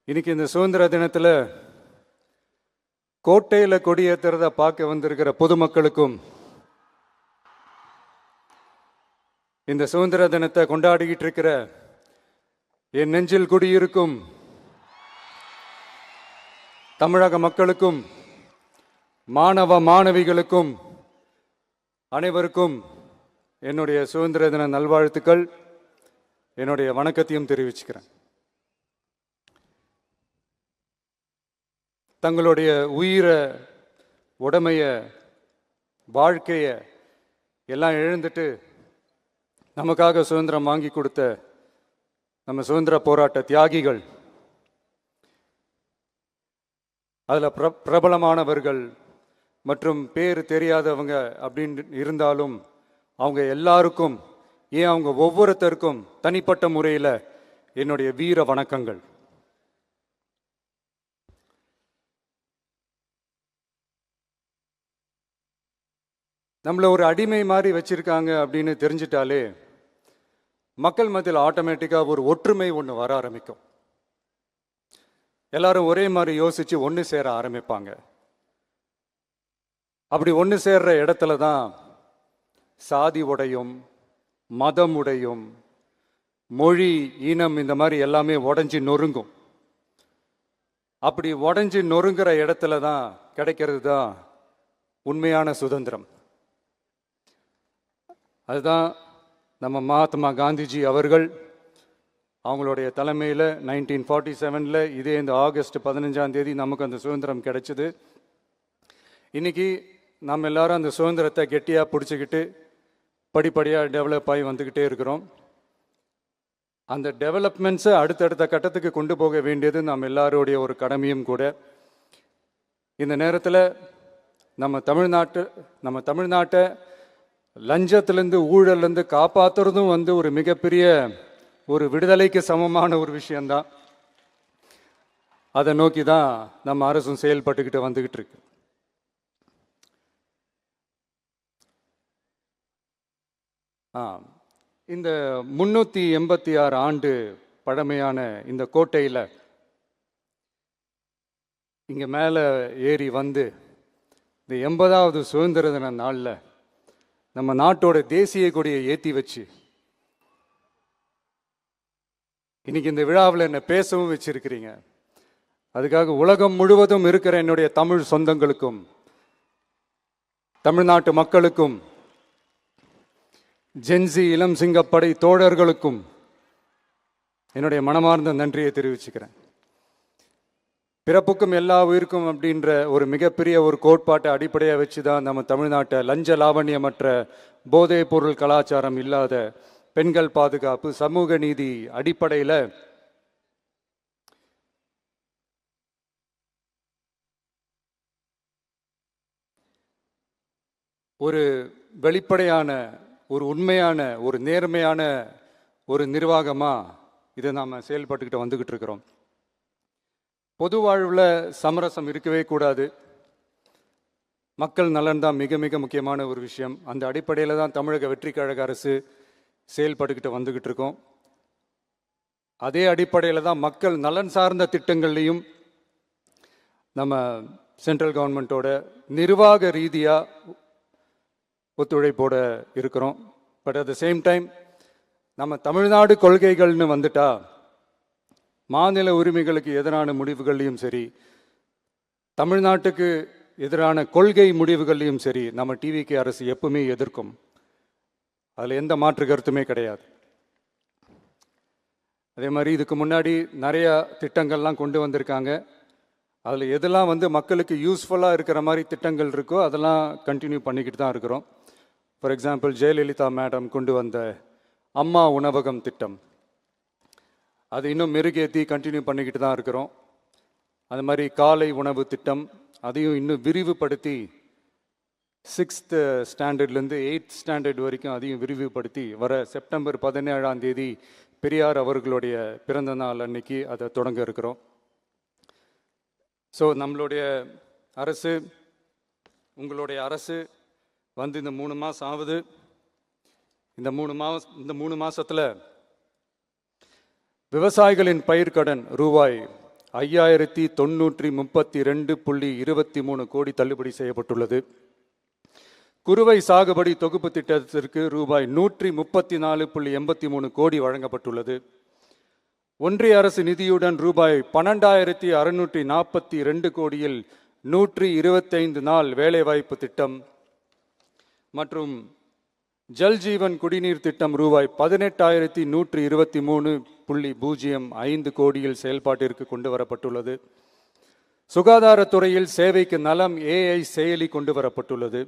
இன்னைக்கு இந்த சுதந்திர தினத்தில் கோட்டையில் கொடியேற்றுறத பார்க்க வந்திருக்கிற பொதுமக்களுக்கும் இந்த சுதந்திர தினத்தை கொண்டாடிக்கிட்டு இருக்கிற என் நெஞ்சில் குடியிருக்கும் தமிழக மக்களுக்கும் மாணவ மாணவிகளுக்கும் அனைவருக்கும் என்னுடைய சுதந்திர தின நல்வாழ்த்துக்கள், என்னுடைய வணக்கத்தையும் தெரிவிச்சுக்கிறேன். தங்களுடைய உயிரை, உடமைய, வாழ்க்கைய எல்லாம் இழந்துட்டு நமக்காக சுதந்திரம் வாங்கி கொடுத்த நம்ம சுதந்திர போராட்ட தியாகிகள், அதில் பிரபலமானவர்கள் மற்றும் பேர் தெரியாதவங்க அப்படின்னு இருந்தாலும் அவங்க எல்லாருக்கும், ஏன் அவங்க ஒவ்வொருத்தருக்கும் தனிப்பட்ட முறையில் என்னுடைய வீர வணக்கங்கள். நம்மளை ஒரு அடிமை மாதிரி வச்சிருக்காங்க அப்படின்னு தெரிஞ்சிட்டாலே மக்கள் மத்தியில் ஆட்டோமேட்டிக்காக ஒரு ஒற்றுமை ஒன்று வர ஆரம்பிக்கும். எல்லாரும் ஒரே மாதிரி யோசிச்சு ஒன்று சேர ஆரம்பிப்பாங்க. அப்படி ஒன்று சேர்ற இடத்துல தான் சாதி உடையும், மதம் உடையும், மொழி, இனம் இந்த மாதிரி எல்லாமே உடஞ்சி நொறுங்கும். அப்படி உடஞ்சி நொறுங்குற இடத்துல தான் கிடைக்கிறது தான் உண்மையான சுதந்திரம். அதுதான் நம்ம மகாத்மா காந்திஜி அவர்கள் அவங்களுடைய தலைமையில் 1947 இதே இந்த ஆகஸ்ட் 15 நமக்கு அந்த சுதந்திரம் கிடைச்சிது. இன்னைக்கு நம்ம எல்லாரும் அந்த சுதந்திரத்தை கெட்டியாக பிடிச்சிக்கிட்டு படிப்படியாக டெவலப் ஆகி வந்துக்கிட்டே இருக்கிறோம். அந்த டெவலப்மெண்ட்ஸை அடுத்தடுத்த கட்டத்துக்கு கொண்டு போக வேண்டியது நம்ம எல்லாருடைய ஒரு கடமையும் கூட. இந்த நேரத்தில் நம்ம தமிழ்நாட்டை லஞ்சத்திலேருந்து, ஊழல்லேருந்து காப்பாற்றுறதும் ஒரு மிகப்பெரிய ஒரு விடுதலைக்கு சமமான ஒரு விஷயந்தான். அதை நோக்கி தான் நம்ம அரசும் செயல்பட்டுக்கிட்டு வந்துக்கிட்டு இருக்கு. இந்த 386 ஆண்டு பழமையான இந்த கோட்டையில் இங்கே மேலே ஏறி வந்து இந்த 80வது சுதந்திர தின நாளில் நம்ம நாட்டோட தேசிய கொடியை ஏற்றி வச்சு இன்னைக்கு இந்த விழாவில் என்ன பேசவும் வச்சிருக்கிறீங்க. அதுக்காக உலகம் முழுவதும் இருக்கிற என்னுடைய தமிழ் சொந்தங்களுக்கும், தமிழ்நாட்டு மக்களுக்கும், ஜென்சி இளம் சிங்கப்படை தோழர்களுக்கும் என்னுடைய மனமார்ந்த நன்றியை தெரிவிச்சுக்கிறேன். பிறப்புக்கும் எல்லா உயிருக்கும் அப்படின்ற ஒரு மிகப்பெரிய ஒரு கோட்பாட்டை அடிப்படையாக வச்சு தான் நம்ம தமிழ்நாட்டை லஞ்ச லாவண்யமற்ற, போதைப் பொருள் கலாச்சாரம் இல்லாத, பெண்கள் பாதுகாப்பு, சமூக நீதி அடிப்படையில் ஒரு வெளிப்படையான, ஒரு உண்மையான, ஒரு நேர்மையான ஒரு நிர்வாகமாக இதை நாம் செயல்பட்டுக்கிட்டு வந்துக்கிட்டு இருக்கிறோம். பொது வாழ்வில் சமரசம் இருக்கவே கூடாது. மக்கள் நலன் தான் மிக மிக முக்கியமான ஒரு விஷயம். அந்த அடிப்படையில் தான் தமிழக வெற்றி கழக அரசு செயல்பட்டுக்கிட்டு வந்துக்கிட்டு இருக்கோம். அதே அடிப்படையில் தான் மக்கள் நலன் சார்ந்த திட்டங்கள்லையும் நம்ம சென்ட்ரல் கவர்மெண்ட்டோட நிர்வாக ரீதியாக ஒத்துழைப்போட இருக்கிறோம். But at the same time நம்ம தமிழ்நாடு கொள்கைகள்னு வந்துட்டா மாநில உரிமைகளுக்கு எதிரான முடிவுகள்லையும் சரி, தமிழ்நாட்டுக்கு எதிரான கொள்கை முடிவுகள்லையும் சரி, நம்ம டிவிகே அரசு எப்பவுமே எதிர்க்கும். அதில் எந்த மாற்று கருத்துமே கிடையாது. அதே மாதிரி இதுக்கு முன்னாடி நிறையா திட்டங்கள்லாம் கொண்டு வந்திருக்காங்க. அதில் எதெல்லாம் மக்களுக்கு யூஸ்ஃபுல்லாக இருக்கிற மாதிரி திட்டங்கள் இருக்கோ அதெல்லாம் கண்டினியூ பண்ணிக்கிட்டு தான் இருக்கிறோம். ஃபார் எக்ஸாம்பிள், ஜெயலலிதா மேடம் கொண்டு வந்த அம்மா உணவகம் திட்டம், அது இன்னும் மெருகேற்றி கண்டினியூ பண்ணிக்கிட்டு தான் இருக்கிறோம். அது மாதிரி காலை உணவு திட்டம், அதையும் இன்னும் விரிவுபடுத்தி 6th ஸ்டாண்டர்ட்லேருந்து 8th ஸ்டாண்டர்ட் வரைக்கும் அதையும் விரிவுபடுத்தி வர செப்டம்பர் 17 பெரியார் அவர்களுடைய பிறந்த நாள் அன்னைக்கு அதை தொடங்க இருக்கிறோம். ஸோ நம்மளுடைய அரசு, உங்களுடைய அரசு இந்த 3 மாதம் ஆகுது. இந்த 3 மாதத்தில் விவசாயிகளின் பயிர்க்கடன் ரூபாய் $5,932.23 கோடி தள்ளுபடி செய்யப்பட்டுள்ளது. குறுவை சாகுபடி தொகுப்பு திட்டத்திற்கு ரூபாய் 134.83 கோடி வழங்கப்பட்டுள்ளது. ஒன்றிய அரசு நிதியுடன் ரூபாய் 12,642 கோடியில் 125 நாள் வேலைவாய்ப்பு திட்டம் மற்றும் ஜல் ஜீவன் குடிநீர் திட்டம் ரூபாய் 18,123.05 கோடியில் செயல்பாட்டிற்கு கொண்டு வரப்பட்டுள்ளது. சுகாதாரத்துறையில் சேவைக்கு நலம் AI செயலி கொண்டு வரப்பட்டுள்ளது.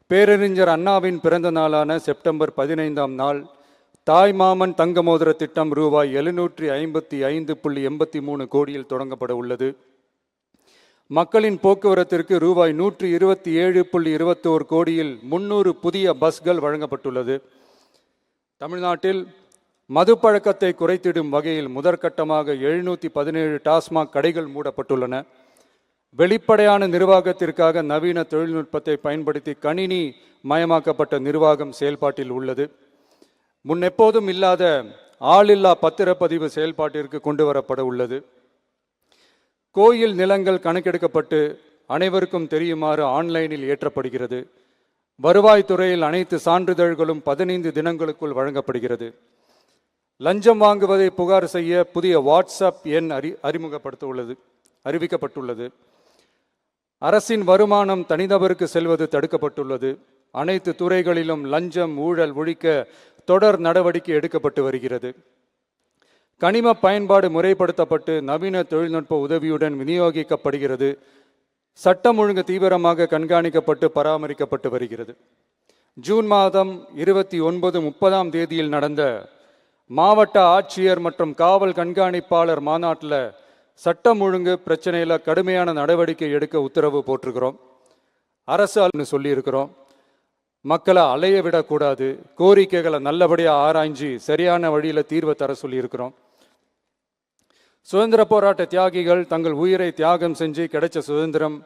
பேரறிஞர் அண்ணாவின் பிறந்த நாளான செப்டம்பர் 15ஆம் நாள் தாய் மாமன் தங்க மோதிர திட்டம் ரூபாய் 755.83 கோடியில் தொடங்கப்பட உள்ளது. மக்களின் போக்குவரத்திற்கு ரூபாய் 127.21 கோடியில் 300 புதிய பஸ்கள் வழங்கப்பட்டுள்ளது. தமிழ்நாட்டில் மது பழக்கத்தை குறைத்திடும் வகையில் முதற்கட்டமாக 717 டாஸ்மாக் கடைகள் மூடப்பட்டுள்ளன. வெளிப்படையான நிர்வாகத்திற்காக நவீன தொழில்நுட்பத்தை பயன்படுத்தி கணினி மயமாக்கப்பட்ட நிர்வாகம் செயல்பாட்டில் உள்ளது. முன்னெப்போதும் இல்லாத ஆளில்லா பத்திரப்பதிவு செயல்பாட்டிற்கு கொண்டு வரப்பட உள்ளது. கோயில் நிலங்கள் கணக்கெடுக்கப்பட்டு அனைவருக்கும் தெரியுமாறு ஆன்லைனில் ஏற்றப்படுகிறது. வருவாய்த்துறையில் அனைத்து சான்றிதழ்களும் 15 தினங்களுக்குள் வழங்கப்படுகிறது. லஞ்சம் வாங்குவதை புகார் செய்ய புதிய வாட்ஸ்அப் எண் அறிவிக்கப்பட்டுள்ளது. அரசின் வருமானம் தனிநபருக்கு செல்வது தடுக்கப்பட்டுள்ளது. அனைத்து துறைகளிலும் லஞ்சம் ஊழல் ஒழிக்க தொடர் நடவடிக்கை எடுக்கப்பட்டு வருகிறது. கனிம பயன்பாடு முறைப்படுத்தப்பட்டு நவீன தொழில்நுட்ப உதவியுடன் விநியோகிக்கப்படுகிறது. சட்டம் ஒழுங்கு தீவிரமாக கண்காணிக்கப்பட்டு பராமரிக்கப்பட்டு வருகிறது. ஜூன் மாதம் 29, 30ஆம் தேதியில் நடந்த மாவட்ட ஆட்சியர் மற்றும் காவல் கண்காணிப்பாளர் மாநாட்டில் சட்டம் ஒழுங்கு பிரச்சனையில் கடுமையான நடவடிக்கை எடுக்க உத்தரவு போட்டிருக்கிறோம். அரசு சொல்லியிருக்கிறோம். மக்களை அலைய விடக்கூடாது, கோரிக்கைகளை நல்லபடியாக ஆராய்ஞ்சு சரியான வழியில் தீர்வை தர சொல்லியிருக்கிறோம். சுதந்திர போராட்ட தியாகிகள் தங்கள் உயிரை தியாகம் செஞ்சு கிடைச்ச சுதந்திரம்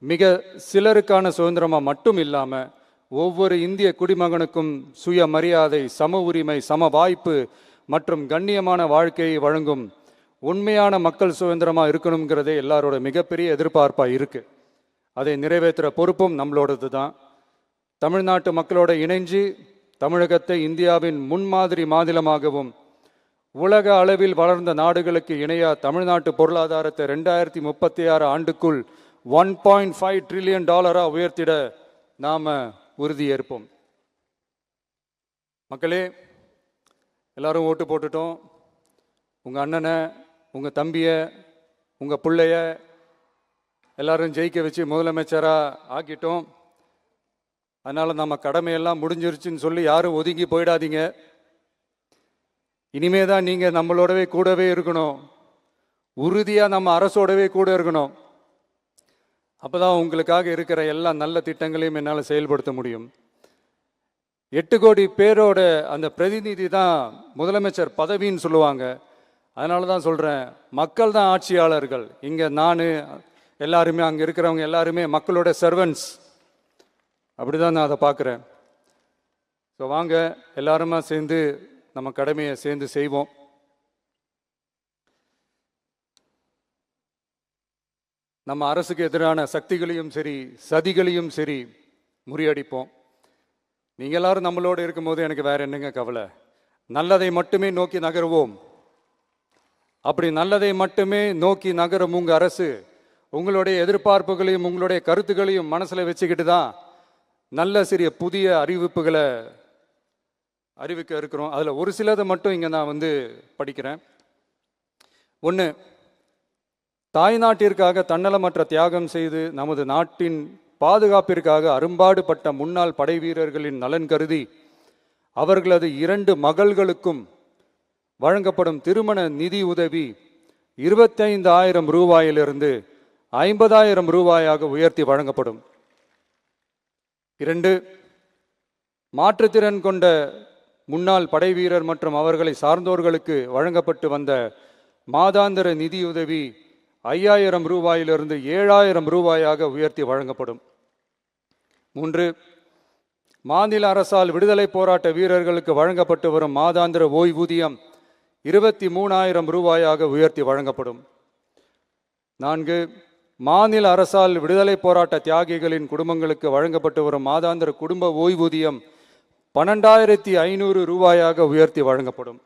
மிக சிலருக்கான சுதந்திரமாக மட்டும் இல்லாமல் ஒவ்வொரு இந்திய குடிமகனுக்கும் சுய மரியாதை, சம உரிமை, சம வாய்ப்பு மற்றும் கண்ணியமான வாழ்க்கையை வழங்கும் உண்மையான மக்கள் சுதந்திரமாக இருக்கணுங்கிறதே எல்லாரோட மிகப்பெரிய எதிர்பார்ப்பாக இருக்குது. அதை நிறைவேற்றுற பொறுப்பும் நம்மளோடது தான். தமிழ்நாட்டு மக்களோட இணைஞ்சு தமிழகத்தை இந்தியாவின் முன்மாதிரி மாநிலமாகவும் உலக அளவில் வளர்ந்த நாடுகளுக்கு இணையாக தமிழ்நாட்டு பொருளாதாரத்தை 2036 ஆண்டுக்குள் $1.5 trillion உயர்த்திட நாம் உறுதியேற்போம். மக்களே, எல்லாரும் ஓட்டு போட்டுட்டோம். உங்கள் அண்ணனை, உங்கள் தம்பியை, உங்கள் பிள்ளைய எல்லாரும் ஜெயிக்க வச்சு முதலமைச்சராக ஆக்கிட்டோம். அதனால் நம்ம கடமையெல்லாம் முடிஞ்சிருச்சுன்னு சொல்லி யாரும் ஒதுங்கி போயிடாதீங்க. இனிமே தான் நீங்கள் நம்மளோடவே கூடவே இருக்கணும். உறுதியாக நம்ம அரசோடவே கூட இருக்கணும். அப்போ தான் உங்களுக்காக இருக்கிற எல்லா நல்ல திட்டங்களையும் என்னால் செயல்படுத்த முடியும். 8 கோடி பேரோட அந்த பிரதிநிதி தான் முதலமைச்சர் பதவின்னு சொல்லுவாங்க. அதனால தான் சொல்கிறேன், மக்கள் தான் ஆட்சியாளர்கள். இங்கே நான் எல்லாருமே, அங்கே இருக்கிறவங்க எல்லாருமே மக்களோட சர்வன்ட்ஸ். அப்படி தான் நான் அதை பார்க்குறேன். ஸோ வாங்க எல்லாருமா சேர்ந்து நம்ம கடமையை சேர்ந்து செய்வோம். நம்ம அரசுக்கு எதிரான சக்திகளையும் சரி சதிகளையும் சரி முறியடிப்போம். நீங்கள் எல்லாரும் நம்மளோடு இருக்கும்போது எனக்கு வேற என்னங்க கவலை? நல்லதை மட்டுமே நோக்கி நகருவோம். அப்படி நல்லதை மட்டுமே நோக்கி நகரும் உங்கள் அரசு உங்களுடைய எதிர்பார்ப்புகளையும் உங்களுடைய கருத்துக்களையும் மனசில் வச்சுக்கிட்டு தான் நல்ல சிறிய புதிய அறிவிப்புகளை அறிவிக்க இருக்கிறோம். அதில் ஒரு சிலதை மட்டும் இங்கே நான் படிக்கிறேன். 1, தாய்நாட்டிற்காக தன்னலமற்ற தியாகம் செய்து நமது நாட்டின் பாதுகாப்பிற்காக அரும்பாடுபட்ட முன்னாள் படை வீரர்களின் நலன் கருதி அவர்களது 2 மகள்களுக்கும் வழங்கப்படும் திருமண நிதி உதவி 25,000 ரூபாயிலிருந்து 50,000 ரூபாயாக உயர்த்தி வழங்கப்படும். 2, மாற்றுத்திறன் கொண்ட முன்னாள் படை வீரர் மற்றும் அவர்களை சார்ந்தோர்களுக்கு வழங்கப்பட்டு வந்த மாதாந்திர நிதியுதவி 5,000 ரூபாயிலிருந்து 7,000 ரூபாயாக உயர்த்தி வழங்கப்படும். 3, மாநில அரசால் விடுதலை போராட்ட வீரர்களுக்கு வழங்கப்பட்டு வரும் மாதாந்திர ஓய்வூதியம் 23,000 ரூபாயாக உயர்த்தி வழங்கப்படும். 4, மாநில அரசால் விடுதலை போராட்ட தியாகிகளின் குடும்பங்களுக்கு வழங்கப்பட்டு வரும் மாதாந்திர குடும்ப ஓய்வூதியம் 12,500 ரூபாயாக உயர்த்தி வழங்கப்படும்.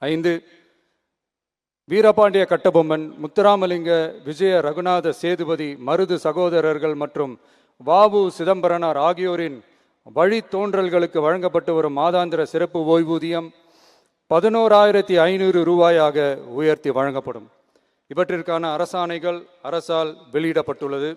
5, வீரபாண்டிய கட்டபொம்மன், முத்துராமலிங்க, விஜய ரகுநாத சேதுபதி, மருது சகோதரர்கள் மற்றும் வாவு சிதம்பரனார் ஆகியோரின் வழித்தோன்றல்களுக்கு வழங்கப்பட்டு வரும் மாதாந்திர சிறப்பு ஓய்வூதியம் 11,500 ரூபாயாக உயர்த்தி வழங்கப்படும். இவற்றிற்கான அரசாணைகள் அரசால் வெளியிடப்பட்டுள்ளது.